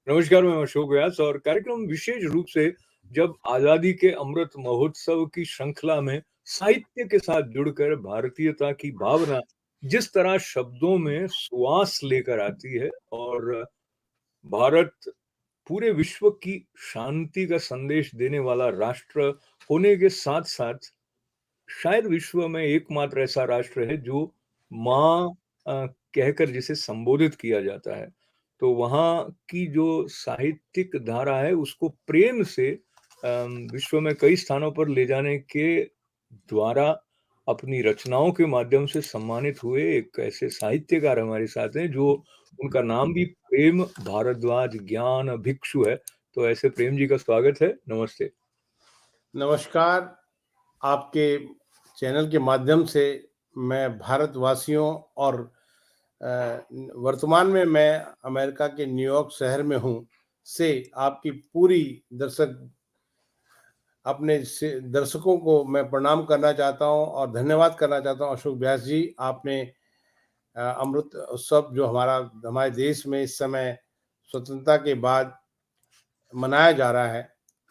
नमस्कार, मैं अशोक व्यास और कार्यक्रम विशेष रूप से जब आजादी के अमृत महोत्सव की श्रृंखला में साहित्य के साथ जुड़कर भारतीयता की भावना जिस तरह शब्दों में सुवास लेकर आती है और भारत पूरे विश्व की शांति का संदेश देने वाला राष्ट्र होने के साथ-साथ शायद विश्व में एकमात्र ऐसा राष्ट्र है जो माँ कहकर जिसे संबोधित किया जाता है। तो वहाँ की जो साहित्यिक धारा है उसको प्रेम से विश्व में कई स्थानों पर ले जाने के द्वारा अपनी रचनाओं के माध्यम से सम्मानित हुए एक ऐसे साहित्यकार हमारे साथ हैं जो उनका नाम भी प्रेम भारद्वाज ज्ञान भिक्षु है। तो ऐसे प्रेम जी का स्वागत है। नमस्ते। नमस्कार। आपके चैनल के माध्यम से मैं भारतवासियों और वर्तमान में मैं अमेरिका के न्यूयॉर्क शहर में हूँ से आपकी पूरी अपने दर्शकों को मैं प्रणाम करना चाहता हूँ और धन्यवाद करना चाहता हूँ। अशोक व्यास जी, आपने अमृत उत्सव जो हमारे देश में इस समय स्वतंत्रता के बाद मनाया जा रहा है,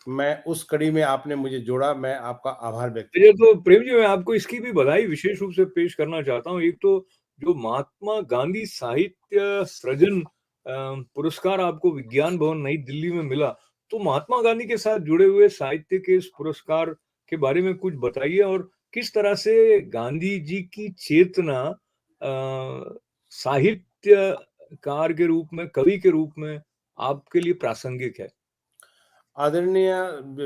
मैं उस कड़ी में आपने मुझे जोड़ा, मैं आपका आभार व्यक्त ये तो प्रेम जी, मैं आपको इसकी भी बधाई विशेष रूप से पेश करना चाहता हूँ। एक तो जो महात्मा गांधी साहित्य सृजन पुरस्कार आपको विज्ञान भवन नई दिल्ली में मिला, तो महात्मा गांधी के साथ जुड़े हुए साहित्य के इस पुरस्कार के बारे में कुछ बताइए और किस तरह से गांधी जी की चेतना साहित्यकार के रूप में, कवि के रूप में आपके लिए प्रासंगिक है? आदरणीय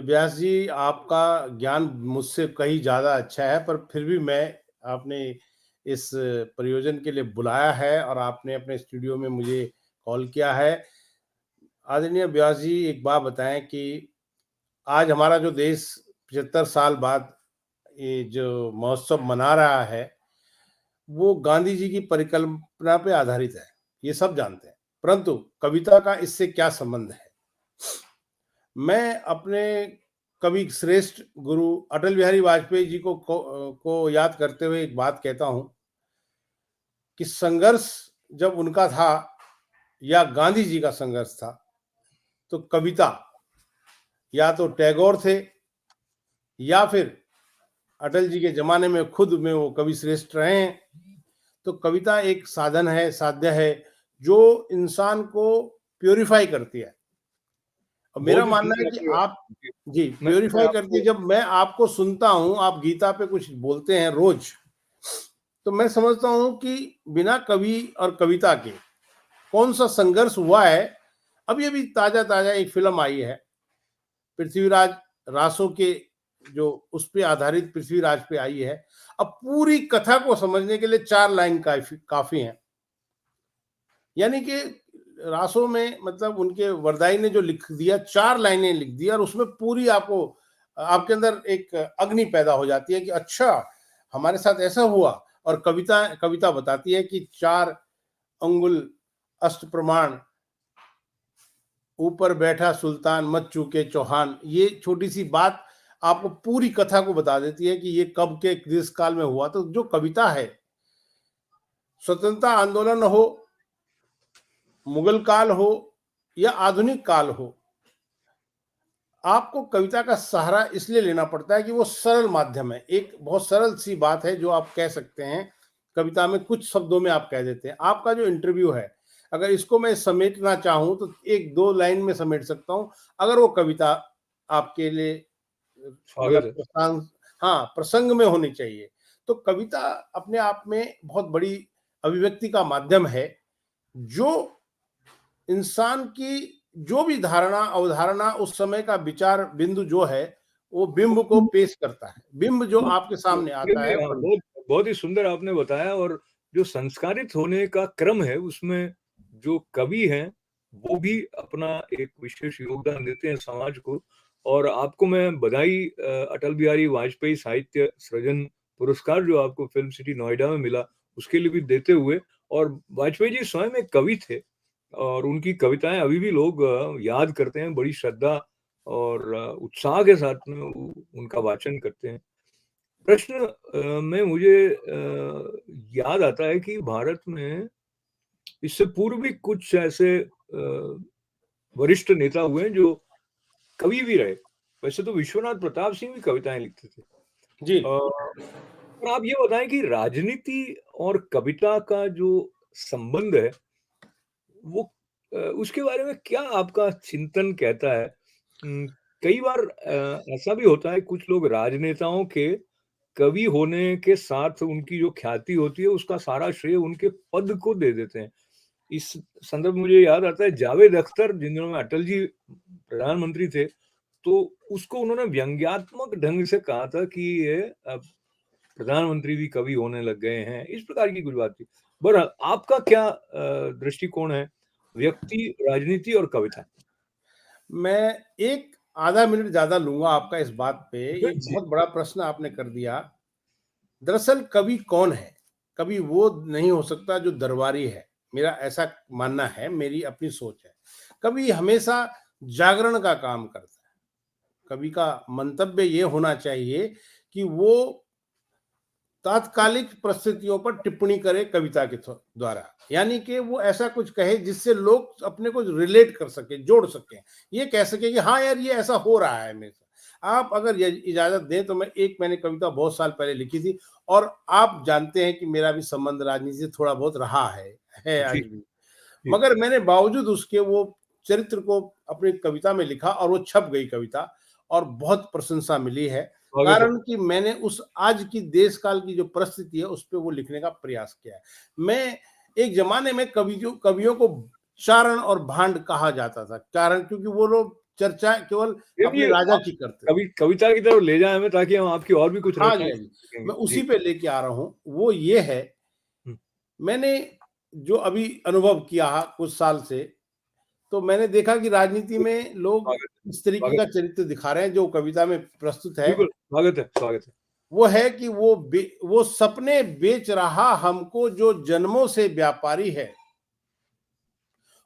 व्यास जी, आपका ज्ञान मुझसे कहीं ज़्यादा अच्छा है, पर फिर भी आपने इस प्रयोजन के लिए बुलाया है और आपने अपने स्टूडियो में मुझे कॉल किया है। आदरणीय व्यास जी, एक बात बताएं कि आज हमारा जो देश 75 साल बाद ये जो महोत्सव मना रहा है, वो गांधी जी की परिकल्पना पे आधारित है, ये सब जानते हैं। परंतु कविता का इससे क्या संबंध है? मैं अपने कवि श्रेष्ठ गुरु अटल बिहारी वाजपेयी जी को याद करते हुए एक बात कहता हूं कि संघर्ष जब उनका था या गांधी जी का संघर्ष था, तो कविता या तो टैगोर थे या फिर अटल जी के जमाने में खुद में वो कवि श्रेष्ठ रहे हैं। तो कविता एक साधन है, साध्य है, जो इंसान को प्योरीफाई करती है। और मेरा बहुत ही मानना है सुंदर कि आपने आप जी मैं प्योरीफाई करती है। आपको जब मैं आपको सुनता हूं, आप गीता पे कुछ बोलते हैं रोज, तो मैं समझता हूं कि बिना कवि और कविता के कौन सा संघर्ष हुआ है। अभी ताजा ताजा एक फिल्म आई है पृथ्वीराज रासो के, जो उस पे आधारित पृथ्वीराज पे आई है। अब पूरी कथा को समझने के लिए 4 लाइन काफी है। यानी कि रासो में मतलब उनके वरदाई ने जो लिख दिया, 4 लाइनें लिख दी और उसमें पूरी आपके अंदर एक अग्नि पैदा हो जाती है कि अच्छा, हमारे साथ ऐसा हुआ। और कविता बताती है कि 4 अंगुल अष्ट प्रमाण, ऊपर बैठा सुल्तान मत चूके चौहान। ये छोटी सी बात आपको पूरी कथा को बता देती है कि ये कब के किस काल में हुआ। तो जो कविता है, स्वतंत्रता आंदोलन हो, मुगल काल हो या आधुनिक काल हो, आपको कविता का सहारा इसलिए लेना पड़ता है कि वो सरल माध्यम है। एक बहुत सरल सी बात है जो आप कह सकते हैं कविता में, कुछ शब्दों में आप कह देते हैं। आपका जो इंटरव्यू है, अगर इसको मैं समेटना चाहूं तो 1-2 लाइन में समेट सकता हूं, अगर वो कविता आपके लिए स्वागत मतलब है। हाँ, प्रसंग में होनी चाहिए। तो कविता अपने आप में बहुत बड़ी अभिव्यक्ति का माध्यम है, जो इंसान की जो भी धारणा अवधारणा उस समय का विचार बिंदु जो है, वो बिंब को पेश करता है। बिंब जो आपके सामने आता है। हाँ, बहुत बहुत ही सुंदर आपने बताया और जो संस्कारित होने का क्रम है उसमें जो कवि हैं वो भी अपना एक विशेष योगदान देते हैं समाज को। और आपको मैं बधाई अटल बिहारी वाजपेयी साहित्य सृजन पुरस्कार जो आपको फिल्म सिटी नोएडा में मिला उसके लिए भी देते हुए। और वाजपेयी जी स्वयं एक कवि थे और उनकी कविताएं अभी भी लोग याद करते हैं बड़ी श्रद्धा और उत्साह के साथ में उनका वाचन करते हैं। प्रश्न में मुझे याद आता है कि भारत में इससे पूर्व भी कुछ ऐसे वरिष्ठ नेता हुए हैं जो कवि भी रहे। वैसे तो विश्वनाथ प्रताप सिंह भी कविताएं लिखते थे। जी। और आप ये बताएं कि राजनीति और कविता का जो संबंध है वो उसके बारे में क्या आपका चिंतन कहता है? कई बार ऐसा भी होता है, कुछ लोग राजनेताओं के कवि होने के साथ उनकी जो ख्याति होती है उसका सारा श्रेय उनके पद को दे देते हैं। इस संदर्भ में मुझे याद आता है जावेद अख्तर, जिन दिनों में अटल जी प्रधानमंत्री थे, तो उसको उन्होंने व्यंग्यात्मक ढंग से कहा था कि ये प्रधानमंत्री भी कवि होने लग गए हैं, इस प्रकार की कुछ बात थी। बहरहाल आपका क्या दृष्टिकोण है व्यक्ति, राजनीति और कविता? मैं एक आधा मिनट ज़्यादा लूँगा आपका इस बात पे, ये जी, बहुत बड़ा प्रश्न आपने कर दिया। दरअसल कवि कौन है? कवि वो नहीं हो सकता जो दरबारी है, मेरा ऐसा मानना है, मेरी अपनी सोच है। कवि हमेशा जागरण का काम करता है। कवि का मंतव्य ये होना चाहिए कि वो तात्कालिक परिस्थितियों पर टिप्पणी करे कविता के द्वारा, यानी कि वो ऐसा कुछ कहे जिससे लोग अपने को रिलेट कर सके, जोड़ सके, ये कह सके कि हाँ यार ये ऐसा हो रहा है मेरे साथ। आप अगर ये इजाजत दें तो मैंने कविता बहुत साल पहले लिखी थी, और आप जानते हैं कि मेरा भी संबंध राजनीति से थोड़ा बहुत रहा है आज जी, भी। जी। मगर मैंने बावजूद उसके वो चरित्र को अपनी कविता में लिखा और वो छप गई कविता, और बहुत प्रशंसा मिली है। स्वागत है। कारण कि मैंने उस आज की देश काल की जो परिस्थिति है उस पे वो लिखने का प्रयास किया है। मैं एक ज़माने में कवियों को चारण और भांड कहा जाता था। कारण क्योंकि वो लोग चर्चा केवल अपने चलिए राजा आप की करते थे। कविता की तरफ ले जाएँ हमें, ताकि हम आपकी और भी कुछ हाँ जी, रचनाएँ हाँ जी। देखेंगे। मैं जी। उसी पे लेके आ रहा हूँ। वो ये है, हुँ, मैंने जो अभी अनुभव किया कुछ साल से, तो मैंने देखा कि राजनीति में लोग स्वागत है, इस तरीके स्वागत का है। चरित्र दिखा रहे हैं जो कविता में प्रस्तुत है। बिल्कुल, स्वागत है, स्वागत है। वो है कि वो सपने बेच रहा हमको जो जन्मों से व्यापारी है।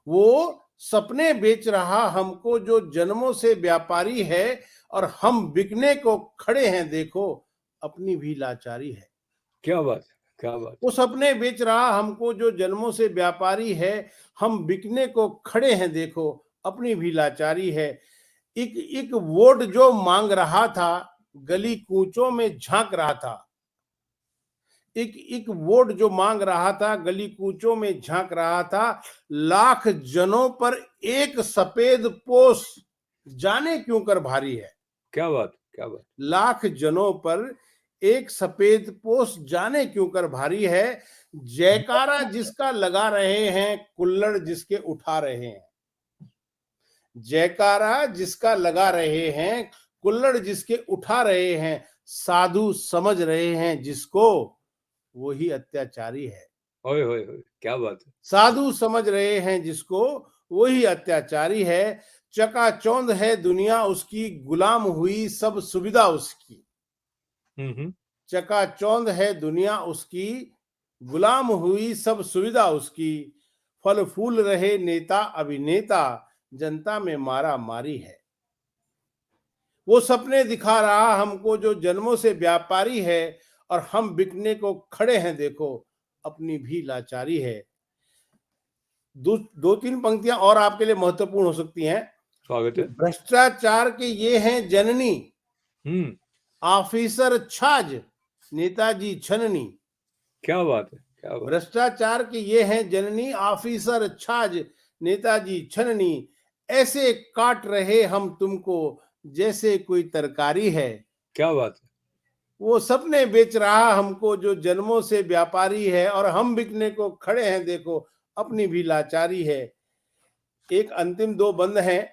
वो सपने बेच रहा हमको जो जन्मों से व्यापारी है, और हम बिकने को खड़े हैं देखो, अपनी भी लाचारी है। क्या बात है, क्या बात वो है। सपने बेच रहा हमको जो जन्मों से व्यापारी है, हम बिकने को खड़े हैं देखो, अपनी भी लाचारी है। एक एक वोट जो मांग रहा था, गली कूचों में झांक रहा था। एक एक वोट जो मांग रहा था, गली कूचों में झांक रहा था। लाख जनों पर एक सफेद पोश, जाने क्यों कर भारी है। क्या बात, क्या बात। लाख जनों पर एक सफेद पोश, जाने क्यों कर भारी है। जयकारा जिसका लगा रहे हैं, कुल्लड़ जिसके उठा रहे हैं। जयकारा जिसका लगा रहे हैं, कुल्लड़ जिसके उठा रहे हैं। साधु समझ रहे हैं जिसको, वही अत्याचारी है। ओए होए होए! क्या बात है। साधु समझ रहे हैं जिसको, वही अत्याचारी है। चकाचौंध है दुनिया उसकी, गुलाम हुई सब सुविधा उसकी। हुँ, हुँ। चकाचौंध है दुनिया उसकी, गुलाम हुई सब सुविधा उसकी। फल फूल रहे नेता अभिनेता, जनता में मारा मारी है। वो सपने दिखा रहा हमको जो जन्मों से व्यापारी है, और हम बिकने को खड़े हैं देखो, अपनी भी लाचारी है। दो तीन पंक्तियां और आपके लिए महत्वपूर्ण हो सकती हैं स्वागत कि है। भ्रष्टाचार के ये हैं जननी, हुँ, ऑफिसर छाज, नेताजी छननी। क्या बात है, क्या बात। भ्रष्टाचार के ये हैं जननी, ऑफिसर छाज, नेताजी छननी। ऐसे काट रहे हम तुमको, जैसे कोई तरकारी है। क्या बात है। वो सपने बेच रहा हमको जो जन्मों से व्यापारी है, और हम बिकने को खड़े हैं देखो, अपनी भी लाचारी है। एक अंतिम दो बंद हैं।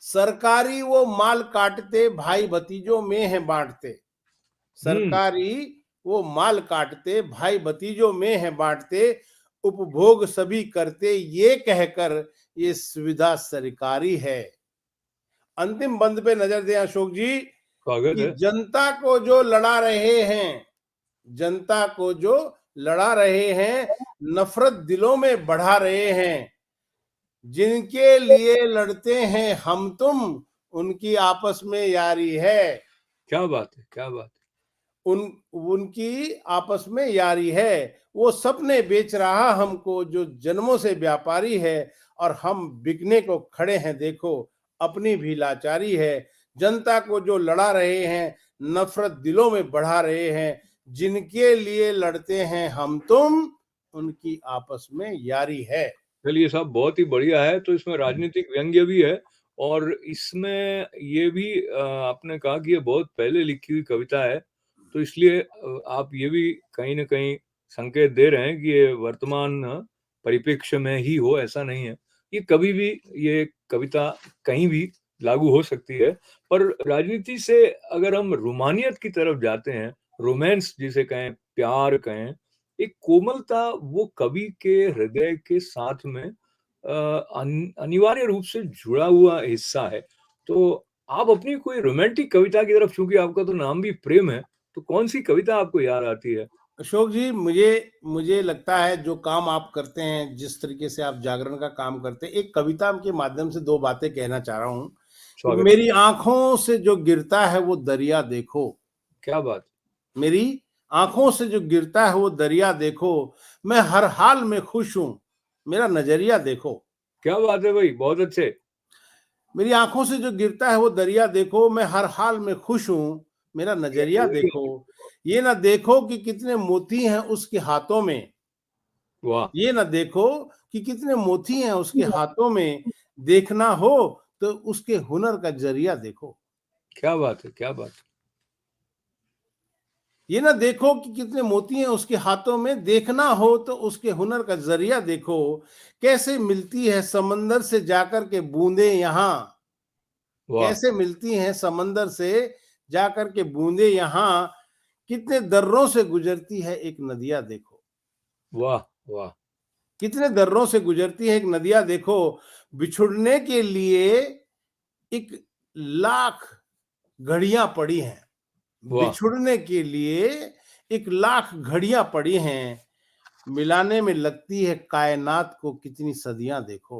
सरकारी वो माल काटते, भाई भतीजों में है बांटते। हुँ, सरकारी वो माल काटते, भाई भतीजों में है बांटते। उपभोग सभी करते, ये कहकर ये सुविधा सरकारी है। अंतिम बंद पे नजर दें अशोक जी, स्वागत कि है। जनता को जो लड़ा रहे हैं, जनता को जो लड़ा रहे हैं, नफरत दिलों में बढ़ा रहे हैं। जिनके लिए लड़ते हैं हम तुम, उनकी आपस में यारी है। क्या बात है, क्या बात है। उन उनकी आपस में यारी है। वो सपने बेच रहा हमको जो जन्मों से व्यापारी है, और हम बिकने को खड़े हैं देखो, अपनी भी लाचारी है। जनता को जो लड़ा रहे हैं, नफरत दिलों में बढ़ा रहे हैं, जिनके लिए लड़ते हैं हम तुम, उनकी आपस में यारी है। चलिए साहब, बहुत ही बढ़िया है। तो इसमें राजनीतिक व्यंग्य भी है, और इसमें ये भी आपने कहा कि ये बहुत पहले लिखी हुई कविता है, तो इसलिए आप ये भी कहीं न कहीं संकेत दे रहे हैं कि ये वर्तमान परिप्रेक्ष्य में ही हो, ऐसा नहीं है। ये कभी भी, ये कविता कहीं भी लागू हो सकती है। पर राजनीति से अगर हम रोमानियत की तरफ जाते हैं, रोमांस जिसे कहें, प्यार कहें, एक कोमलता वो कवि के हृदय के साथ में अनिवार्य रूप से जुड़ा हुआ हिस्सा है। तो आप अपनी कोई रोमांटिक कविता की तरफ, चूंकि आपका तो नाम भी प्रेम है, तो कौन सी कविता आपको याद आती है? अशोक जी, मुझे मुझे लगता है जो काम आप करते हैं, जिस तरीके से आप जागरण का काम करते हैं, एक कविता के माध्यम से दो बातें कहना चाह रहा हूँ कि स्वागत है। मेरी आंखों से जो गिरता है वो दरिया देखो। क्या बात! मेरी आंखों से जो गिरता है वो दरिया देखो, मैं हर हाल में खुश हूं, मेरा नजरिया देखो। क्या बात है भाई, बहुत अच्छे। मेरी आंखों से जो गिरता है वो दरिया देखो, मैं हर हाल में खुश हूं, मेरा नजरिया देखो। ये ना देखो कि कितने मोती हैं उसके हाथों में, वाह! ये ना देखो कि कितने मोती हैं उसके हाथों में, देखना हो तो उसके हुनर का जरिया देखो। क्या बात है, क्या बात है। ये ना देखो कि कितने मोती हैं उसके हाथों में, देखना हो तो उसके हुनर का जरिया देखो। कैसे मिलती है समंदर से जाकर के बूंदे यहाँ, वाह! कैसे मिलती हैं समंदर से जाकर के बूंदे यहाँ, कितने दर्रों से गुजरती है एक नदिया देखो। वाह! वाह! कितने दर्रों से गुजरती है एक नदिया देखो। बिछुड़ने के लिए एक लाख घड़ियां पड़ी हैं, वाह! बिछुड़ने के लिए एक लाख घड़ियां पड़ी हैं, मिलाने में लगती है कायनात को कितनी सदियां देखो।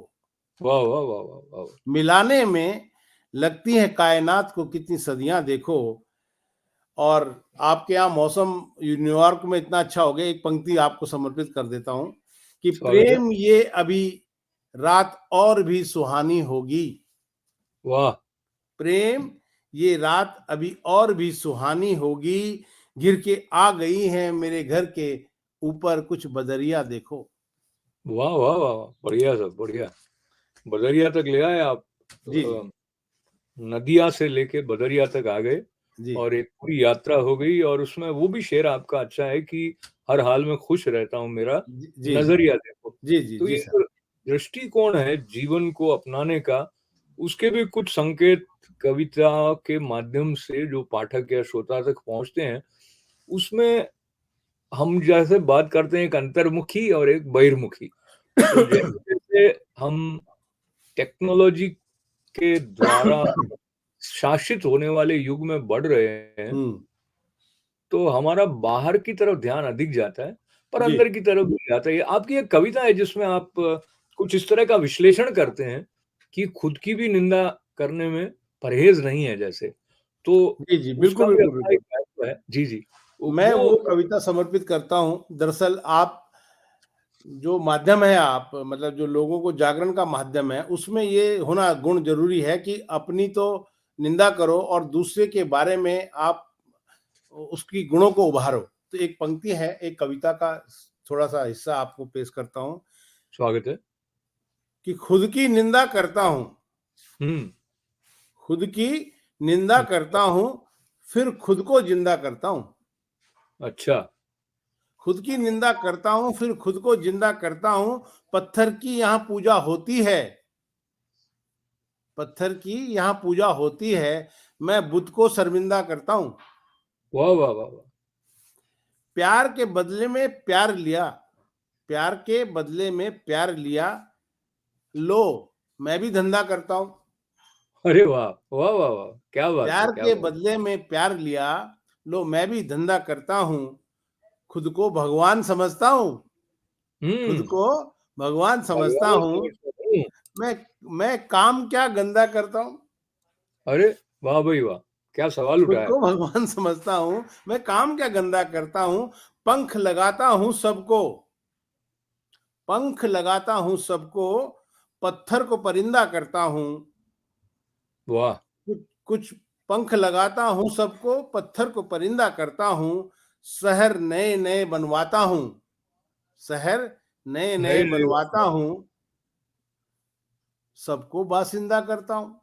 वाह! वाह! वाह! वाह! वाह! मिलाने में लगती है कायनात को कितनी सदियां देखो। और आपके यहाँ मौसम न्यूयॉर्क में इतना अच्छा हो गया, एक पंक्ति आपको समर्पित कर देता हूं कि स्वागत है। प्रेम ये अभी रात और भी सुहानी होगी। वाह! प्रेम ये रात अभी और भी सुहानी होगी, घिर के आ गई हैं मेरे घर के ऊपर कुछ बदरिया देखो। वाह! वाह! वाह! वाह! बढ़िया सब, बढ़िया। बदरिया तक ले आए आप। जी जी। अ, नदिया से लेके बदरिया तक आ गए, जी और एक पूरी यात्रा हो गई, और उसमें वो भी शेर आपका अच्छा है कि हर हाल में खुश रहता हूँ, मेरा जी जी जी नजरिया देखो। जी जी तो जी ये सर। जो दृष्टिकोण है जीवन को अपनाने का, उसके भी कुछ संकेत कविता के माध्यम से जो पाठक या श्रोता तक पहुंचते हैं, उसमें हम जैसे बात करते हैं एक अंतर्मुखी और एक बहिर्मुखी। तो जैसे जैसे हम टेक्नोलॉजी के द्वारा शासित होने वाले युग में बढ़ रहे हैं, हम्म। तो हमारा बाहर की तरफ ध्यान अधिक जाता है, पर जी अंदर की तरफ भी जाता है। आपकी एक कविता है जिसमें आप कुछ इस तरह का विश्लेषण करते हैं कि खुद की भी निंदा करने में परहेज नहीं है जैसे। तो जी जी, उसका बिल्कुल भी बिल्कुल अपना बिल्कुल। एक महत्व है। जी, जी। मैं वो वो कविता समर्पित करता हूँ। दरअसल आप जो माध्यम है, आप मतलब जो लोगों को जागरण का माध्यम है, उसमें ये होना गुण जरूरी है कि अपनी तो निंदा करो और दूसरे के बारे में आप उसकी गुणों को उभारो। तो एक पंक्ति है, एक कविता का थोड़ा सा हिस्सा आपको पेश करता हूँ स्वागत है। कि खुद की निंदा करता हूँ, हुँ। खुद की निंदा करता हूँ, फिर खुद को जिंदा करता हूँ। अच्छा। खुद की निंदा करता हूँ, फिर खुद को जिंदा करता हूँ। पत्थर की यहाँ पूजा होती है, पत्थर की यहाँ पूजा होती है, मैं बुद्ध को शर्मिंदा करता हूँ। वाह, वाह, वाह, वाह! प्यार के बदले में प्यार लिया, प्यार के बदले में प्यार लिया, लो मैं भी धंधा करता हूँ। अरे वाह! वाह, वाह, वाह! क्या बात है, प्यार क्या के बात बदले में प्यार लिया, लो मैं भी धंधा करता हूँ। खुद को भगवान समझता हूँ, है। खुद हुँ। को भगवान समझता भगवान हूँ। समझता हूँ। मैं मैं काम क्या गंदा करता हूँ। अरे! वाह भाई वाह! क्या सवाल खुद उठाया। को भगवान समझता हूँ, मैं काम क्या गंदा करता हूँ, पंख लगाता हूँ सबको, पंख लगाता हूँ सबको, पत्थर को परिंदा करता हूँ। वाह। कुछ कुछ पंख लगाता हूँ सबको, पत्थर को परिंदा करता हूँ, शहर नए नए बनवाता हूँ, शहर नए नए नए नए बनवाता हूँ, सबको बासिंदा करता हूँ।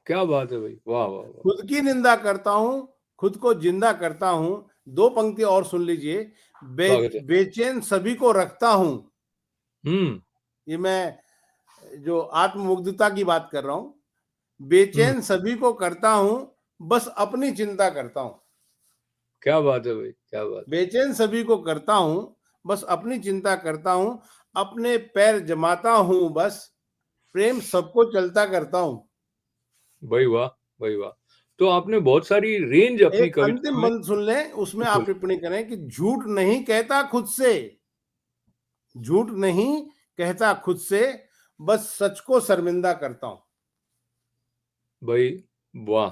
क्या बात है भाई, वाह वाह वाह। खुद की निंदा करता हूँ, खुद को जिंदा करता हूँ। दो पंक्ति और सुन लीजिए। स्वागत है। बेचैन सभी को रखता हूँ। हम्म। ये मैं जो आत्ममुग्धता की बात कर रहा हूँ। हम्म। बेचैन सभी को करता हूँ, बस अपनी चिंता करता हूँ। क्या बात है भाई, क्या बात है। बेचैन सभी को करता हूँ, बस अपनी चिंता करता हूँ, अपने पैर जमाता हूँ बस, प्रेम सबको चलता करता हूँ। भाई वाह, भाई वाह। तो आपने बहुत सारी रेंज अपनी एक कविता अंतिम में। बंद सुन लें, उसमें आप बिल्कुल। टिप्पणी करें कि झूठ नहीं कहता खुद से, झूठ नहीं कहता खुद से, बस सच को शर्मिंदा करता हूं। भाई वाह।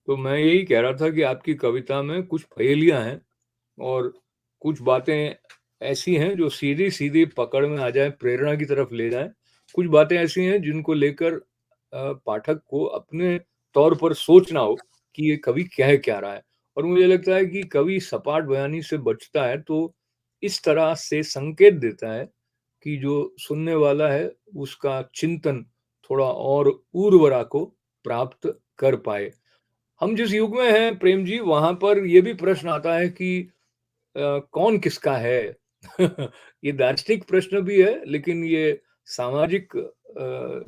तो मैं यही कह रहा था कि आपकी कविता में कुछ पहेलियां हैं और कुछ बातें ऐसी हैं जो सीधी सीधी पकड़ में आ जाए, प्रेरणा की तरफ ले जाए। कुछ बातें ऐसी हैं जिनको लेकर पाठक को अपने तौर पर सोचना हो कि ये कवि कह क्या रहा है। और मुझे लगता है कि कवि सपाट बयानी से बचता है तो इस तरह से संकेत देता है कि जो सुनने वाला है उसका चिंतन थोड़ा और ऊर्वरा को प्राप्त कर पाए। हम जिस युग में हैं प्रेम जी, वहां पर ये भी प्रश्न आता है कि कौन किसका है। ये दार्शनिक प्रश्न भी है, लेकिन ये सामाजिक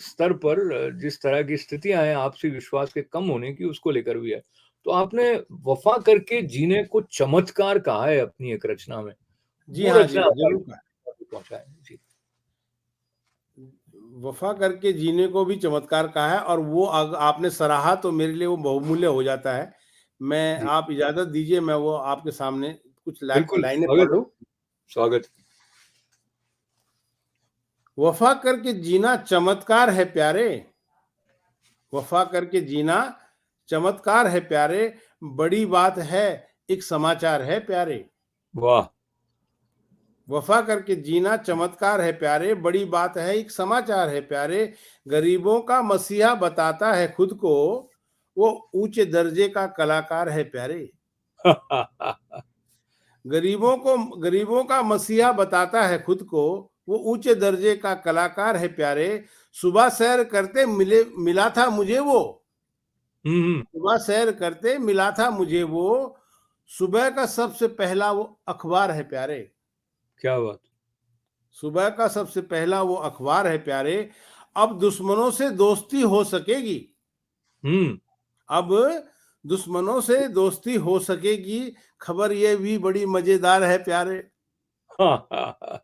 स्तर पर जिस तरह की स्थितियां हैं आपसी विश्वास के कम होने की, उसको लेकर भी है। तो आपने वफा करके जीने को चमत्कार कहा है अपनी एक रचना में। जी वो हाँ, जी रचना हाँ, हमारे जरूर। तक पहुंचाए जी। वफा करके जीने को भी चमत्कार कहा है, और वो आपने सराहा तो मेरे लिए वो बहुमूल्य हो जाता है। मैं, जी आप इजाजत दीजिए, मैं वो आपके सामने कुछ बिल्कुल, लाइनें पढ़ स्वागत है, लूं। स्वागत। वफा करके जीना चमत्कार है प्यारे, वफा करके जीना चमत्कार है प्यारे, बड़ी बात है एक समाचार है प्यारे। वाह। वफा करके जीना चमत्कार है प्यारे, बड़ी बात है एक समाचार है प्यारे। गरीबों का मसीहा बताता है खुद को, वो ऊंचे दर्जे का कलाकार है प्यारे। गरीबों का मसीहा बताता है खुद को, वो ऊंचे दर्जे का कलाकार है प्यारे। सुबह सैर करते मिला था मुझे वो, हम्म। सुबह सैर करते मिला था मुझे वो, सुबह का सबसे पहला वो अखबार है प्यारे। क्या बात। सुबह का सबसे पहला वो अखबार है प्यारे। अब दुश्मनों से दोस्ती हो सकेगी, हम्म। अब दुश्मनों से दोस्ती हो सकेगी, खबर ये भी बड़ी मजेदार है प्यारे। बहुत ही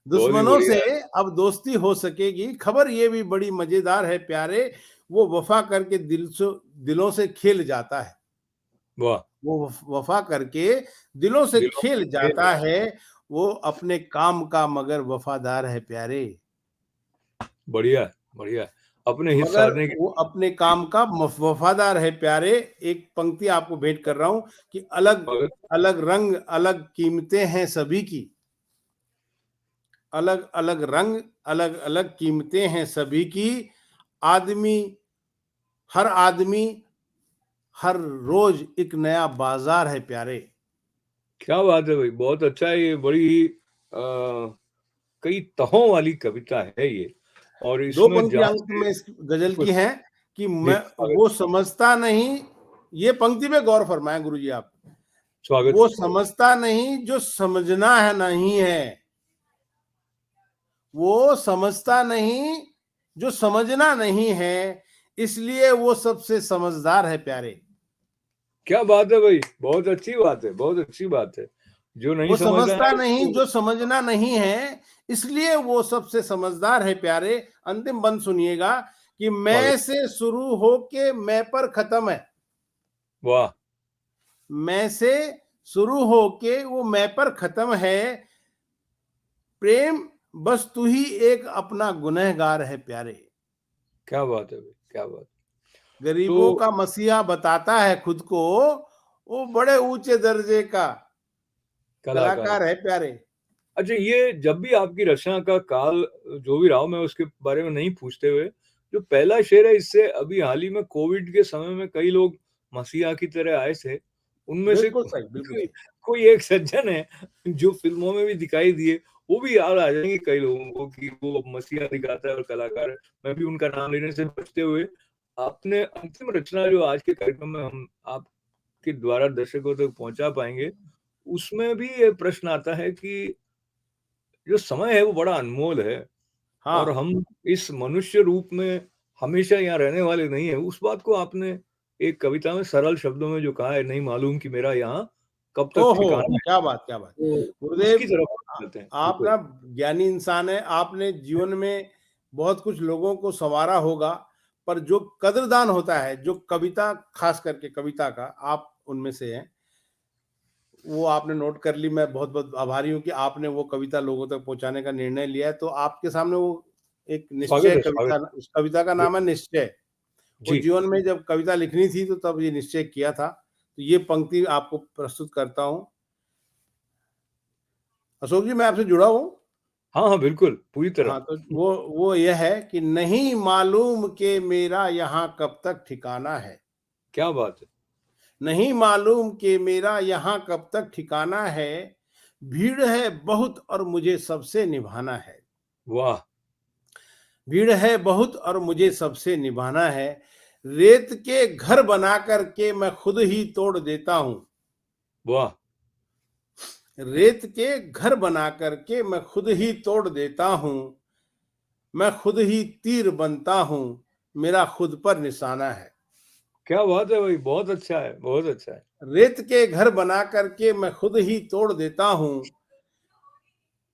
दुश्मनों से बढ़िया। अब दोस्ती हो सकेगी, खबर ये भी बड़ी मजेदार है प्यारे। वो वफा करके दिलों से खेल जाता है, वाह। वो वफा करके दिलों से दिलों में खेल खेल जाता रहा है। वो अपने काम का मगर वफादार है प्यारे, है। बढ़िया है, बढ़िया है। अपने हित मगर साधने की। वो अपने काम का वफादार है प्यारे। एक पंक्ति आपको भेंट कर रहा हूं कि अलग स्वागत। अलग रंग अलग कीमतें हैं सभी की, अलग अलग रंग अलग अलग कीमतें हैं सभी की। आदमी, हर आदमी, हर रोज एक नया बाजार है प्यारे। क्या बात है भाई, बहुत अच्छा है ये। बड़ी ही कई तहों वाली कविता है ये। और दो इसमें पंक्ति जहाँ अंत से में इस गजल बिल्कुल। की हैं कि जी मैं, स्वागत। वो समझता नहीं, ये पंक्ति पे गौर फरमाएं गुरु जी आप। स्वागत है, वो स्वागत। समझता नहीं जो समझना है नहीं है, वो समझता नहीं जो समझना नहीं है, इसलिए वो सबसे समझदार है प्यारे। क्या बात है भाई, बहुत अच्छी बात है, बहुत अच्छी बात है। जो नहीं वो समझना समझता है नहीं उसको। जो समझना नहीं है, इसलिए वो सबसे समझदार है प्यारे। अंतिम बंद सुनिएगा कि स्वागत। मैं से शुरू होके मैं पर खत्म है, वाह। मैं से शुरू होके वो मैं पर खत्म है। प्रेम बस तू ही एक अपना गुनहगार है प्यारे। क्या बात है भाई, क्या बात। गरीबों तो का मसीहा बताता है खुद को, वो बड़े ऊंचे दर्जे का कलाकार। कलाकार है प्यारे। अच्छा, ये जब भी आपकी रचना का काल जो भी रहा हो, मैं उसके बारे में नहीं पूछते हुए, जो पहला शेर है, इससे अभी हाल ही में कोविड के समय में कई लोग मसीहा की तरह आए थे, उनमें से बिल्कुल सही, बिल्कुल कोई सही। कोई एक सज्जन है जो फिल्मों में भी दिखाई दिए, वो भी याद आ जाएंगे कई लोगों को कि वो मसीहा दिखाता है और कलाकार है। मैं भी उनका नाम लेने से बचते हुए, आपने अंतिम रचना जो आज के कार्यक्रम में हम आपके द्वारा दर्शकों तक पहुंचा पाएंगे, उसमें भी ये प्रश्न आता है कि जो समय है वो बड़ा अनमोल है, और हाँ। हम इस मनुष्य रूप में हमेशा यहाँ रहने वाले नहीं है। उस बात को आपने एक कविता में सरल शब्दों में जो कहा है, नहीं मालूम कि मेरा यहाँ कब तक ओहो! ठिकाना है, क्या बात, क्या बात! तो गुरुदेव, उसकी तरफ चलते हैं। आप बिल्कुल। ना ज्ञानी इंसान हैं, आपने जीवन में बहुत कुछ लोगों को सँवारा होगा, पर जो कद्रदान होता है, जो कविता ख़ास करके कविता का, आप उनमें से हैं। वो आपने नोट कर ली, मैं बहुत-बहुत आभारी हूँ कि आपने वो कविता लोगों तक पहुँचाने का निर्णय लिया है। तो आपके सामने वो एक स्वागत निश्चय है, कविता, स्वागत उस कविता का है। नाम है निश्चय। वो जी। जीवन में जब कविता लिखनी थी तो तब ये निश्चय किया था। तो ये पंक्ति आपको प्रस्तुत करता हूँ। अशोक जी, मैं आपसे जुड़ा हूँ। हाँ, हाँ, बिल्कुल, पूरी हाँ, तरह। तो वो ये है कि नहीं मालूम कि मेरा यहाँ कब तक ठिकाना है। क्या बात है! नहीं मालूम कि मेरा यहाँ कब तक ठिकाना है। भीड़ है बहुत और मुझे सबसे निभाना है। वाह! भीड़ है बहुत और मुझे सबसे निभाना है। रेत के घर बना कर के मैं खुद ही तोड़ देता हूँ। वाह! रेत के घर बना कर के मैं खुद ही तोड़ देता हूँ। मैं खुद ही तीर बनता हूँ, मेरा खुद पर निशाना है। क्या बात है भाई! बहुत अच्छा है, बहुत अच्छा है। रेत के घर बना कर के मैं खुद ही तोड़ देता हूँ।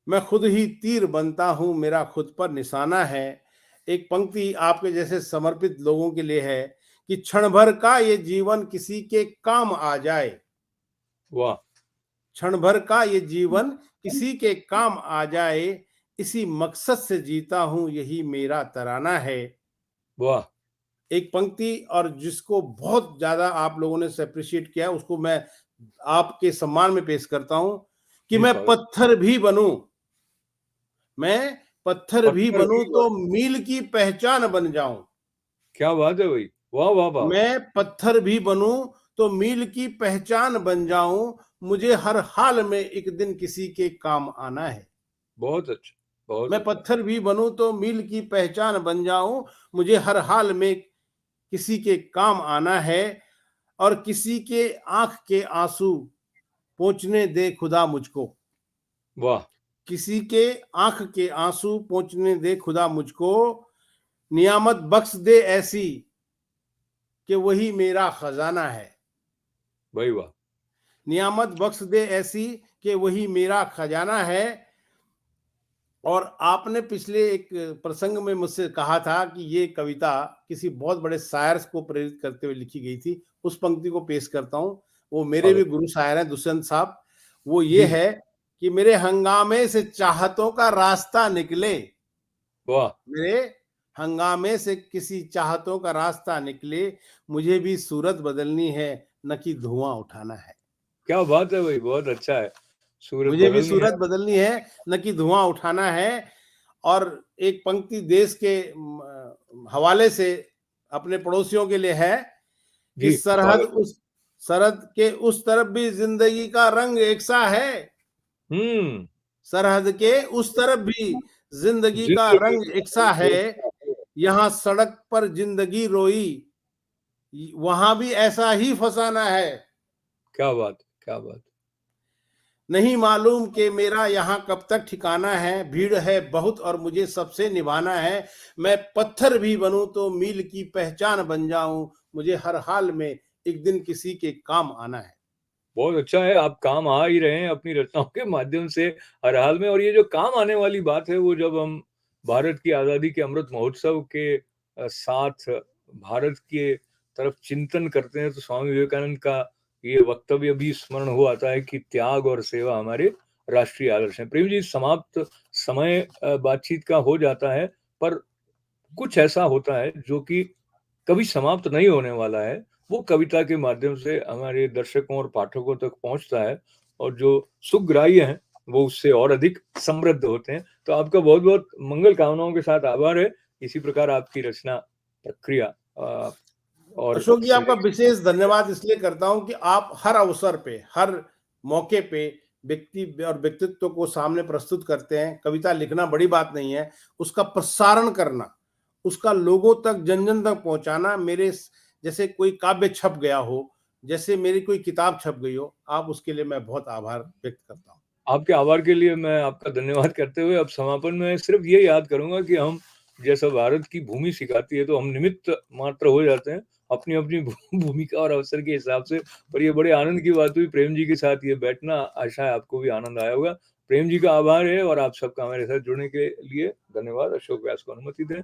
मैं खुद ही तीर बनता हूँ, मेरा खुद पर निशाना है। एक पंक्ति आपके जैसे समर्पित लोगों के लिए है कि क्षण भर का ये जीवन किसी के काम आ जाए। वाह! क्षण भर का ये जीवन किसी के काम आ जाए। इसी मकसद से जीता हूँ, यही मेरा तराना है। वाह! एक पंक्ति और जिसको बहुत ज्यादा आप लोगों ने अप्रिशिएट किया, उसको मैं आपके सम्मान में पेश करता हूं कि जी, मैं स्वागत। पत्थर भी बनूं। मैं पत्थर भी पत्थर बनूं भी तो वाह! मील की पहचान बन जाऊं। क्या बात है भाई! वाह, वाह, वाह! मैं पत्थर भी बनूं तो मील की पहचान बन जाऊं। मुझे हर हाल में एक दिन किसी के काम आना है। बहुत अच्छा, बहुत मैं अच्छा। पत्थर भी बनूं तो मील की पहचान बन जाऊं। मुझे हर हाल में किसी के काम आना है। और किसी के आंख के आंसू पोंछने दे खुदा मुझको। वाह! किसी के आंख के आंसू पोंछने दे खुदा मुझको। नियामत बख्श दे ऐसी कि वही मेरा खजाना है। भाई वाह! नियामत बख्श दे ऐसी कि वही मेरा खजाना है। और आपने पिछले एक प्रसंग में मुझसे कहा था कि ये कविता किसी बहुत बड़े शायर को प्रेरित करते हुए लिखी गई थी। उस पंक्ति को पेश करता हूँ। वो मेरे भी स्वागत। गुरु शायर हैं, दुष्यंत साहब। वो ये जी, जी। है कि मेरे हंगामे से चाहतों का रास्ता निकले। वाह! मेरे हंगामे से किसी चाहतों का रास्ता निकले। मुझे भी सूरत बदलनी है, न कि धुआं उठाना है। क्या बात है भाई! बहुत अच्छा है। सूरत मुझे भी बदलनी है। सूरत बदलनी है, न कि धुआं उठाना है। और एक पंक्ति देश के हवाले से अपने पड़ोसियों के लिए है कि जी, स्वागत। सरहद के उस तरफ भी जिंदगी का रंग एक सा है। हुँ। सरहद के उस तरफ भी जिंदगी का ज़िंदगी रंग एक सा है। यहाँ सड़क पर जिंदगी रोई, वहां भी ऐसा ही फसाना है। क्या बात है! क्या बात है! नहीं मालूम कि मेरा यहाँ कब तक ठिकाना है। भीड़ है बहुत और मुझे सबसे निभाना है। मैं पत्थर भी बनूं तो मील की पहचान बन जाऊं। मुझे हर हाल में एक दिन किसी के काम आना है। बहुत अच्छा है, आप काम आ ही रहे हैं अपनी रचनाओं के माध्यम से हर हाल में, और ये जो काम आने वाली बात है, वो जब हम भारत की आज़ादी के अमृत महोत्सव के साथ भारत के तरफ चिंतन करते हैं, तो स्वामी विवेकानंद का ये वक्तव्य भी स्मरण हो आता है कि त्याग और सेवा हमारे राष्ट्रीय आदर्श हैं। प्रेम जी, समाप्त समय बातचीत का हो जाता है, पर कुछ ऐसा होता है जो कि कभी समाप्त नहीं होने वाला है, वो कविता के माध्यम से हमारे दर्शकों और पाठकों तक पहुँचता है और जो सुखग्राह्य हैं, वो उससे और अधिक समृद्ध होते हैं। तो आपका बहुत-बहुत मंगल कामनाओं के साथ आभार है। इसी प्रकार आपकी रचना प्रक्रिया और अशोक जी, आपका से विशेष धन्यवाद इसलिए करता हूं कि आप हर अवसर पे, हर मौके पे व्यक्ति और व्यक्तित्व को सामने प्रस्तुत करते हैं। कविता लिखना बड़ी बात नहीं है, उसका प्रसारण करना, उसका लोगों तक, जन-जन तक पहुंचाना, मेरे जैसे कोई काव्य छप गया हो, जैसे मेरी कोई किताब छप गई हो, आप उसके लिए मैं बहुत आभार व्यक्त करता हूं। आपके आभार के लिए मैं आपका धन्यवाद करते हुए अब समापन में सिर्फ ये याद करूंगा कि हम जैसा भारत की भूमि सिखाती है तो हम निमित्त मात्र हो जाते हैं अपनी अपनी भूमिका और अवसर के हिसाब से। पर ये बड़े आनंद की बात हुई प्रेम जी के साथ ये बैठना, आशा है आपको भी आनंद आया होगा। प्रेम जी का आभार है और आप सबका हमारे साथ जुड़ने के लिए धन्यवाद। अशोक व्यास को अनुमति दें।